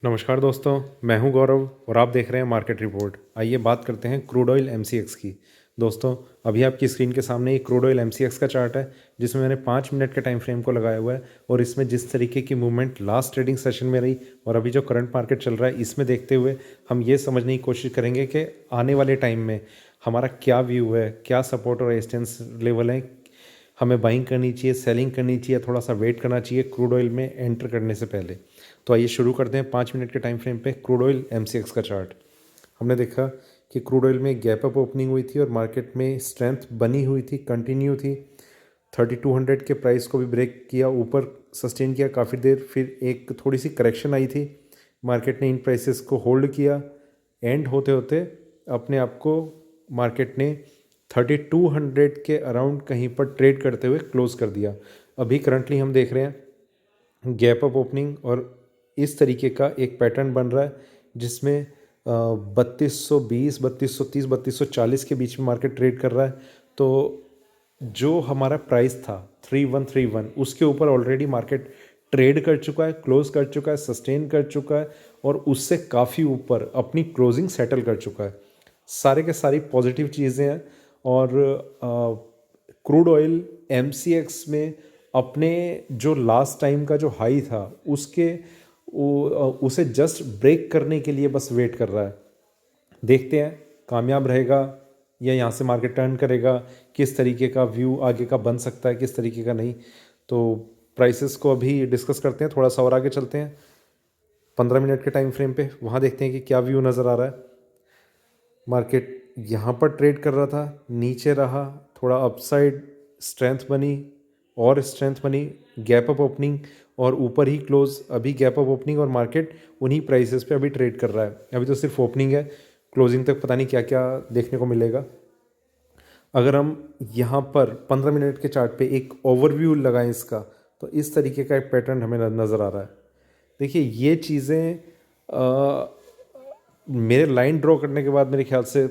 नमस्कार दोस्तों, मैं हूं गौरव और आप देख रहे हैं मार्केट रिपोर्ट। आइए बात करते हैं क्रूड ऑयल एमसीएक्स की। दोस्तों, अभी आपकी स्क्रीन के सामने एक क्रूड ऑयल एमसीएक्स का चार्ट है जिसमें मैंने 5 मिनट के टाइम फ्रेम को लगाया हुआ है और इसमें जिस तरीके की मूवमेंट लास्ट ट्रेडिंग सेशन में रही और अभी जो करंट मार्केट चल रहा है इसमें देखते हुए हम ये समझने की कोशिश करेंगे कि आने वाले टाइम में हमारा क्या व्यू है, क्या सपोर्ट और रेजिस्टेंस लेवल है, हमें बाइंग करनी चाहिए, सेलिंग करनी चाहिए, थोड़ा सा वेट करना चाहिए क्रूड ऑयल में एंटर करने से पहले। तो आइए शुरू करते हैं 5 मिनट के टाइम फ्रेम पे क्रूड ऑयल एमसीएक्स का चार्ट। हमने देखा कि क्रूड ऑयल में गैप अप ओपनिंग हुई थी और मार्केट में स्ट्रेंथ बनी हुई थी, कंटिन्यू थी। 3200 के प्राइस को भी ब्रेक किया, ऊपर सस्टेन किया काफ़ी देर, फिर एक थोड़ी सी करेक्शन आई थी। मार्केट ने इन प्राइसेस को होल्ड किया। एंड होते होते अपने आप को मार्केट ने 3200 के अराउंड कहीं पर ट्रेड करते हुए क्लोज कर दिया। अभी करंटली हम देख रहे हैं गैप अप ओपनिंग और इस तरीके का एक पैटर्न बन रहा है जिसमें 3220, 3230, 3240 के बीच में मार्केट ट्रेड कर रहा है। तो जो हमारा प्राइस था 3131 उसके ऊपर ऑलरेडी मार्केट ट्रेड कर चुका है, क्लोज कर चुका है, सस्टेन कर चुका है और उससे काफ़ी ऊपर अपनी क्लोजिंग सेटल कर चुका है। सारे के सारी पॉजिटिव चीज़ें हैं और क्रूड ऑयल एमसीएक्स में अपने जो लास्ट टाइम का जो हाई था उसे जस्ट ब्रेक करने के लिए बस वेट कर रहा है। देखते हैं कामयाब रहेगा या यहाँ से मार्केट टर्न करेगा, किस तरीके का व्यू आगे का बन सकता है, किस तरीके का नहीं। तो प्राइसेस को अभी डिस्कस करते हैं, थोड़ा सा और आगे चलते हैं 15 मिनट के टाइम फ्रेम पे, वहाँ देखते हैं कि क्या व्यू नज़र आ रहा है। मार्केट यहाँ पर ट्रेड कर रहा था, नीचे रहा, थोड़ा अपसाइड स्ट्रेंथ बनी और स्ट्रेंथ बनी, गैप अप ओपनिंग और ऊपर ही क्लोज। अभी गैप अप ओपनिंग और मार्केट उन्हीं प्राइसेस पे अभी ट्रेड कर रहा है। अभी तो सिर्फ ओपनिंग है, क्लोजिंग तक पता नहीं क्या क्या देखने को मिलेगा। अगर हम यहाँ पर 15 मिनट के चार्ट पे एक ओवरव्यू लगाएं इसका, तो इस तरीके का एक पैटर्न हमें नज़र आ रहा है। देखिए ये चीज़ें मेरे लाइन ड्रॉ करने के बाद मेरे ख्याल से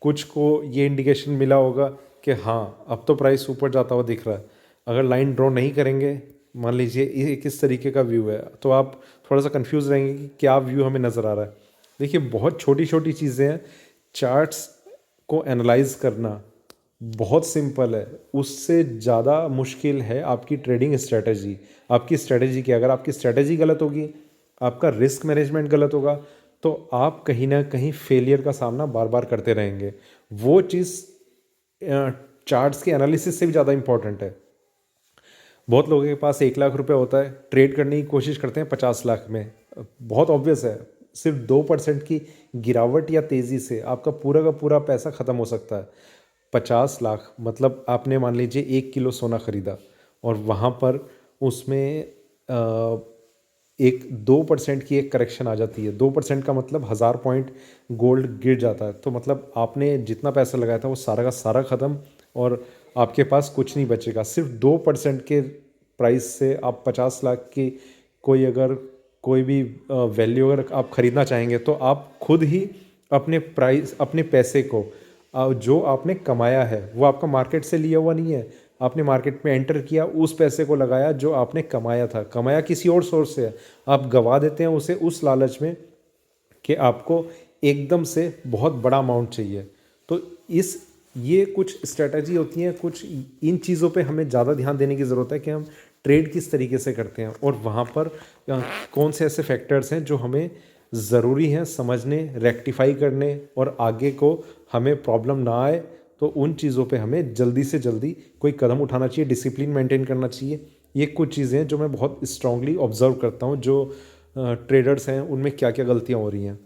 कुछ को ये इंडिकेशन मिला होगा कि हाँ अब तो प्राइस ऊपर जाता हुआ दिख रहा है। अगर लाइन ड्रॉ नहीं करेंगे, मान लीजिए ये किस तरीके का व्यू है, तो आप थोड़ा सा कंफ्यूज रहेंगे कि क्या व्यू हमें नज़र आ रहा है। देखिए बहुत छोटी छोटी चीज़ें हैं, चार्ट्स को एनालाइज करना बहुत सिंपल है, उससे ज़्यादा मुश्किल है आपकी ट्रेडिंग स्ट्रेटजी। आपकी स्ट्रेटजी क्या, अगर आपकी स्ट्रेटजी गलत होगी, आपका रिस्क मैनेजमेंट गलत होगा, तो आप कहीं ना कहीं फेलियर का सामना बार बार करते रहेंगे। वो चीज़ चार्ट्स के एनालिसिस से भी ज़्यादा इंपॉर्टेंट है। बहुत लोगों के पास 1 लाख रुपए होता है, ट्रेड करने की कोशिश करते हैं 50 लाख में। बहुत ऑब्वियस है, सिर्फ 2% की गिरावट या तेज़ी से आपका पूरा का पूरा पैसा ख़त्म हो सकता है। 50 लाख मतलब आपने मान लीजिए 1 किलो सोना खरीदा और वहाँ पर उसमें एक 2% की एक करेक्शन आ जाती है। 2% का मतलब 1000 पॉइंट गोल्ड गिर जाता है। तो मतलब आपने जितना पैसा लगाया था वो सारा का सारा ख़त्म और आपके पास कुछ नहीं बचेगा। सिर्फ 2% के प्राइस से आप 50 लाख की कोई भी वैल्यू अगर आप ख़रीदना चाहेंगे तो आप खुद ही अपने पैसे को जो आपने कमाया है वो आपका मार्केट से लिया हुआ नहीं है। आपने मार्केट में एंटर किया, उस पैसे को लगाया जो आपने कमाया था, कमाया किसी और सोर्स से है, आप गवा देते हैं उसे उस लालच में कि आपको एकदम से बहुत बड़ा अमाउंट चाहिए। तो ये कुछ स्ट्रेटजी होती हैं, कुछ इन चीज़ों पे हमें ज़्यादा ध्यान देने की ज़रूरत है कि हम ट्रेड किस तरीके से करते हैं और वहाँ पर कौन से ऐसे फैक्टर्स हैं जो हमें ज़रूरी हैं समझने, रेक्टिफाई करने और आगे को हमें प्रॉब्लम ना आए। तो उन चीज़ों पे हमें जल्दी से जल्दी कोई कदम उठाना चाहिए, डिसिप्लिन मेंटेन करना चाहिए। ये कुछ चीज़ें हैं जो मैं बहुत स्ट्रांगली ऑब्जर्व करता हूँ, जो ट्रेडर्स हैं उनमें क्या क्या गलतियाँ हो रही हैं।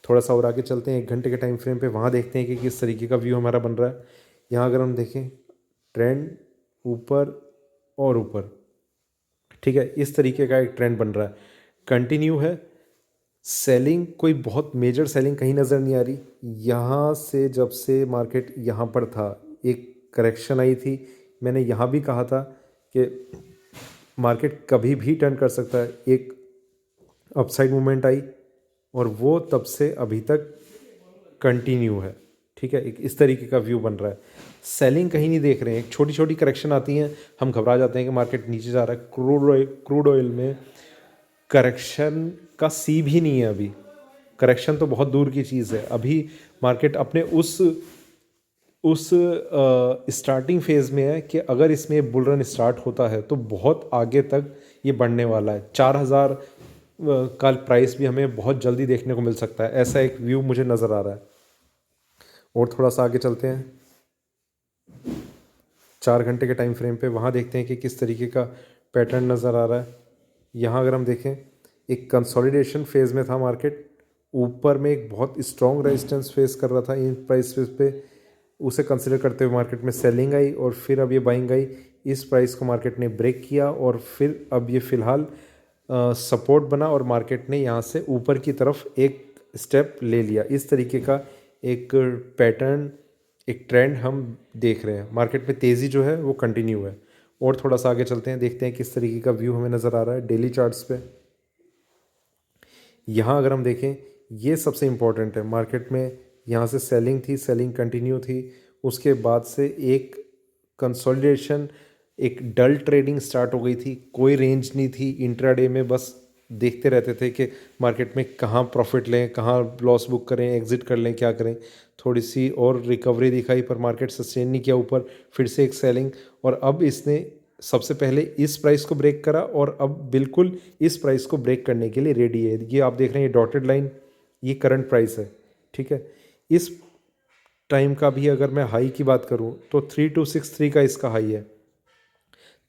थोड़ा सा और आगे चलते हैं 1 घंटे के टाइम फ्रेम पे, वहाँ देखते हैं कि किस तरीके का व्यू हमारा बन रहा है। यहाँ अगर हम देखें ट्रेंड ऊपर और ऊपर, ठीक है, इस तरीके का एक ट्रेंड बन रहा है, कंटिन्यू है। सेलिंग कोई बहुत मेजर सेलिंग कहीं नज़र नहीं आ रही। यहाँ से जब से मार्केट यहाँ पर था एक करेक्शन आई थी, मैंने यहाँ भी कहा था कि मार्केट कभी भी टर्न कर सकता है। एक अपसाइड मूवमेंट आई और वो तब से अभी तक कंटिन्यू है, ठीक है। एक इस तरीके का व्यू बन रहा है, सेलिंग कहीं नहीं देख रहे हैं। छोटी छोटी करेक्शन आती हैं, हम घबरा जाते हैं कि मार्केट नीचे जा रहा है। क्रूड ऑयल में करेक्शन का सी भी नहीं है अभी। करेक्शन तो बहुत दूर की चीज़ है। अभी मार्केट अपने उस स्टार्टिंग फेज़ में है कि अगर इसमें बुल रन स्टार्ट होता है तो बहुत आगे तक ये बढ़ने वाला है। 4,000 का प्राइस भी हमें बहुत जल्दी देखने को मिल सकता है, ऐसा एक व्यू मुझे नज़र आ रहा है। और थोड़ा सा आगे चलते हैं 4 घंटे के टाइम फ्रेम पे, वहाँ देखते हैं कि किस तरीके का पैटर्न नज़र आ रहा है। यहाँ अगर हम देखें, एक कंसोलिडेशन फेज़ में था मार्केट, ऊपर में एक बहुत स्ट्रॉन्ग रेजिस्टेंस फेस कर रहा था इन प्राइस पे, उसे कंसिडर करते हुए मार्केट में सेलिंग आई और फिर अब ये बाइंग आई। इस प्राइस को मार्केट ने ब्रेक किया और फिर अब ये फ़िलहाल सपोर्ट बना और मार्केट ने यहाँ से ऊपर की तरफ एक स्टेप ले लिया। इस तरीके का एक पैटर्न, एक ट्रेंड हम देख रहे हैं। मार्केट में तेज़ी जो है वो कंटिन्यू है। और थोड़ा सा आगे चलते हैं, देखते हैं किस तरीके का व्यू हमें नज़र आ रहा है डेली चार्ट्स पे। यहाँ अगर हम देखें, ये सबसे इम्पोर्टेंट है। मार्केट में यहाँ से सेलिंग थी, सेलिंग कंटिन्यू थी, उसके बाद से एक कंसोलिडेशन, एक डल ट्रेडिंग स्टार्ट हो गई थी। कोई रेंज नहीं थी इंट्राडे में, बस देखते रहते थे कि मार्केट में कहाँ प्रॉफिट लें, कहाँ लॉस बुक करें, एग्जिट कर लें, क्या करें। थोड़ी सी और रिकवरी दिखाई पर मार्केट सस्टेन नहीं किया ऊपर, फिर से एक सेलिंग, और अब इसने सबसे पहले इस प्राइस को ब्रेक करा और अब बिल्कुल इस प्राइस को ब्रेक करने के लिए रेडी है। ये आप देख रहे हैं, ये डॉटेड लाइन, ये करंट प्राइस है, ठीक है। इस टाइम का भी अगर मैं हाई की बात करूं तो 3263 का इसका हाई है,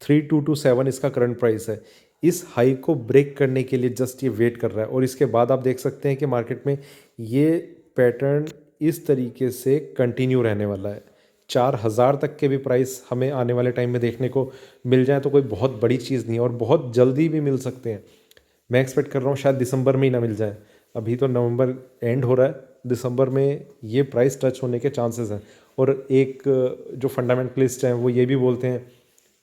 3227 इसका करंट प्राइस है। इस हाई को ब्रेक करने के लिए जस्ट ये वेट कर रहा है और इसके बाद आप देख सकते हैं कि मार्केट में ये पैटर्न इस तरीके से कंटिन्यू रहने वाला है। 4,000 तक के भी प्राइस हमें आने वाले टाइम में देखने को मिल जाए तो कोई बहुत बड़ी चीज़ नहीं है और बहुत जल्दी भी मिल सकते हैं। मैं एक्सपेक्ट कर रहा हूँ शायद दिसंबर में ही ना मिल जाए। अभी तो नवंबर एंड हो रहा है, दिसंबर में ये प्राइस टच होने के चांसेस हैं। और एक जो फंडामेंटलिस्ट हैं वो ये भी बोलते हैं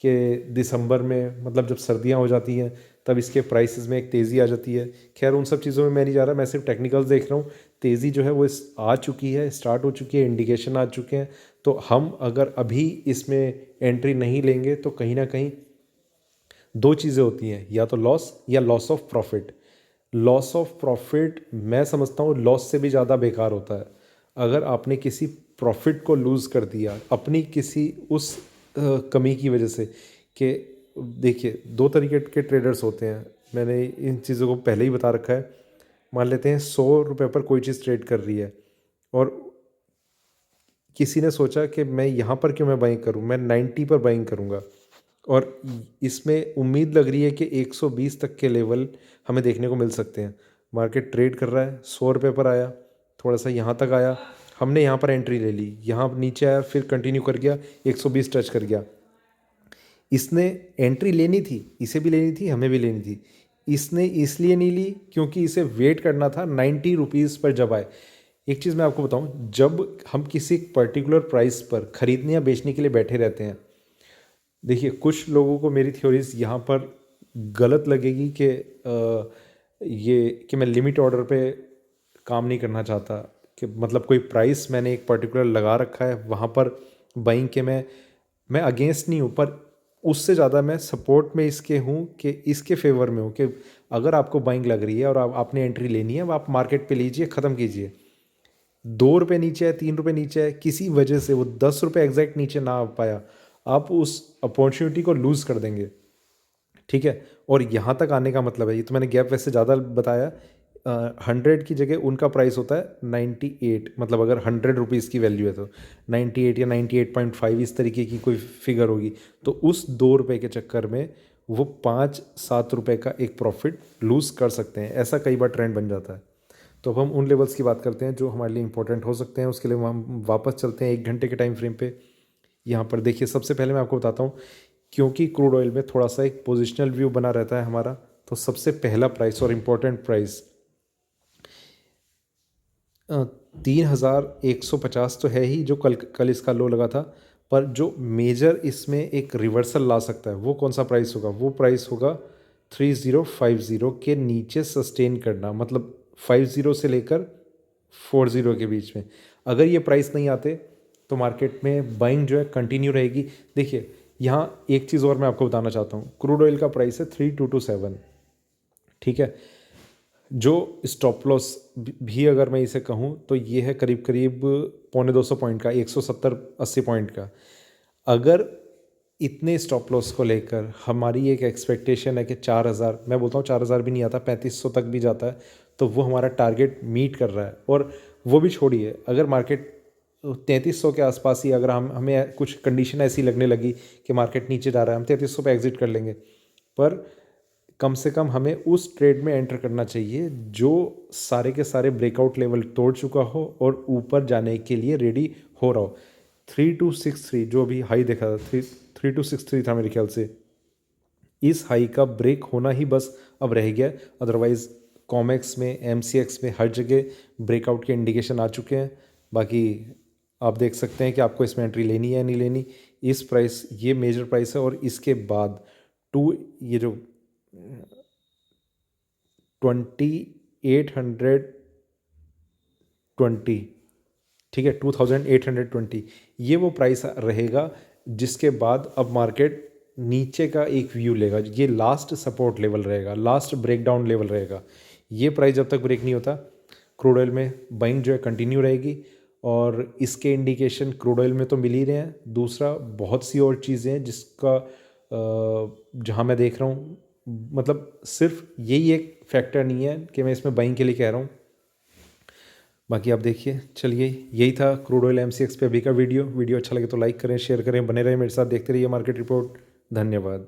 कि दिसंबर में, मतलब जब सर्दियाँ हो जाती हैं, तब इसके प्राइसेस में एक तेज़ी आ जाती है। खैर उन सब चीज़ों में मैं नहीं जा रहा, मैं सिर्फ टेक्निकल्स देख रहा हूँ। तेज़ी जो है वो आ चुकी है, स्टार्ट हो चुकी है, इंडिकेशन आ चुके हैं। तो हम अगर अभी इसमें एंट्री नहीं लेंगे तो कहीं ना कहीं दो चीज़ें होती हैं, या तो लॉस या loss of profit. Loss of profit मैं समझता हूँ लॉस से भी ज़्यादा बेकार होता है। अगर आपने किसी प्रॉफिट को लूज़ कर दिया अपनी किसी उस कमी की वजह से, कि देखिए दो तरीके के ट्रेडर्स होते हैं, मैंने इन चीज़ों को पहले ही बता रखा है। मान लेते हैं 100 रुपये पर कोई चीज़ ट्रेड कर रही है और किसी ने सोचा कि मैं यहाँ पर क्यों मैं बाइंग करूँ, मैं 90 पर बाइंग करूँगा, और इसमें उम्मीद लग रही है कि 120 तक के लेवल हमें देखने को मिल सकते हैं। मार्केट ट्रेड कर रहा है, 100 रुपये पर आया, थोड़ा सा यहाँ तक आया, हमने यहाँ पर एंट्री ले ली, यहाँ नीचे आया, फिर कंटिन्यू कर गया, 120 टच कर गया। इसने एंट्री लेनी थी, इसे भी लेनी थी, हमें भी लेनी थी। इसने इसलिए नहीं ली क्योंकि इसे वेट करना था 90 रुपीज़ पर जब आए। एक चीज़ मैं आपको बताऊं, जब हम किसी पर्टिकुलर प्राइस पर खरीदने या बेचने के लिए बैठे रहते हैं, देखिए कुछ लोगों को मेरी थ्योरीज यहाँ पर गलत लगेगी कि ये कि मैं लिमिट ऑर्डर पे काम नहीं करना चाहता, कि मतलब कोई प्राइस मैंने एक पर्टिकुलर लगा रखा है वहाँ पर बाइंग के मैं अगेंस्ट नहीं हूँ, पर उससे ज़्यादा मैं सपोर्ट में इसके हूँ कि इसके फेवर में हूँ कि अगर आपको बाइंग लग रही है और आपने एंट्री लेनी है, वो आप मार्केट पे लीजिए, ख़त्म कीजिए। 2 रुपये नीचे है, 3 रुपये नीचे है, किसी वजह से वो 10 रुपये एग्जैक्ट नीचे ना आ पाया, आप उस अपॉर्चुनिटी को लूज़ कर देंगे, ठीक है। और यहाँ तक आने का मतलब है, ये तो मैंने गैप वैसे ज़्यादा बताया, 100 की जगह उनका प्राइस होता है 98, मतलब अगर 100 रुपीज़ की वैल्यू है तो 98 या 98.5 इस तरीके की कोई फिगर होगी। तो उस 2 रुपये के चक्कर में वो 5-7 रुपये का एक प्रॉफिट लूज़ कर सकते हैं। ऐसा कई बार ट्रेंड बन जाता है। तो अब हम उन लेवल्स की बात करते हैं जो हमारे लिए इंपॉर्टेंट हो सकते हैं। उसके लिए हम वापस चलते हैं 1 घंटे के टाइम फ्रेम पे। यहाँ पर देखिए, सबसे पहले मैं आपको बताता हूँ, क्योंकि क्रूड ऑयल में थोड़ा सा एक पोजिशनल व्यू बना रहता है हमारा, तो सबसे पहला प्राइस और इम्पोर्टेंट प्राइस 3,150 तो है ही, जो कल इसका लो लगा था। पर जो मेजर इसमें एक रिवर्सल ला सकता है वो कौन सा प्राइस होगा, वो प्राइस होगा 3050 के नीचे सस्टेन करना, मतलब 50 से लेकर 40 के बीच में। अगर ये प्राइस नहीं आते तो मार्केट में बाइंग जो है कंटिन्यू रहेगी। देखिए यहाँ एक चीज़ और मैं आपको बताना चाहता हूँ, क्रूड ऑयल का प्राइस है 3227, ठीक है। जो स्टॉप लॉस भी अगर मैं इसे कहूँ तो ये है करीब करीब 250 पॉइंट का, 170-80 पॉइंट का। अगर इतने स्टॉप लॉस को लेकर हमारी एक एक्सपेक्टेशन है कि 4,000, मैं बोलता हूँ 4,000 भी नहीं आता, 3,500 तक भी जाता है, तो वो हमारा टारगेट मीट कर रहा है। और वो भी छोड़िए, अगर मार्केट 3,300 के आसपास ही, अगर हमें कुछ कंडीशन ऐसी लगने लगी कि मार्केट नीचे जा रहा है, हम 3,300 पे एग्जिट कर लेंगे। पर कम से कम हमें उस ट्रेड में एंटर करना चाहिए जो सारे के सारे ब्रेकआउट लेवल तोड़ चुका हो और ऊपर जाने के लिए रेडी हो रहा हो। 3,263 जो अभी हाई देखा था, 3,263 था मेरे ख्याल से, इस हाई का ब्रेक होना ही बस अब रह गया। अदरवाइज कॉमेक्स में, एमसीएक्स में, हर जगह ब्रेकआउट के इंडिकेशन आ चुके हैं। बाकी आप देख सकते हैं कि आपको इसमें एंट्री लेनी है या नहीं लेनी। इस प्राइस, ये मेजर प्राइस है, और इसके बाद ये जो 2,820, ठीक है, 2,820, ये वो प्राइस रहेगा जिसके बाद अब मार्केट नीचे का एक व्यू लेगा। ये लास्ट सपोर्ट लेवल रहेगा, लास्ट ब्रेकडाउन लेवल रहेगा। ये प्राइस जब तक ब्रेक नहीं होता, क्रूड ऑयल में बाइंग जो है कंटिन्यू रहेगी। और इसके इंडिकेशन क्रूड ऑयल में तो मिल ही रहे हैं। दूसरा, बहुत सी और चीज़ें हैं जिसका जहाँ मैं देख रहा हूँ, मतलब सिर्फ यही एक फैक्टर नहीं है कि मैं इसमें बाइंग के लिए कह रहा हूँ। बाकी आप देखिए। चलिए, यही था क्रूड ऑयल एमसीएक्स पे अभी का वीडियो अच्छा लगे तो लाइक करें, शेयर करें, बने रहें मेरे साथ, देखते रहिए मार्केट रिपोर्ट। धन्यवाद।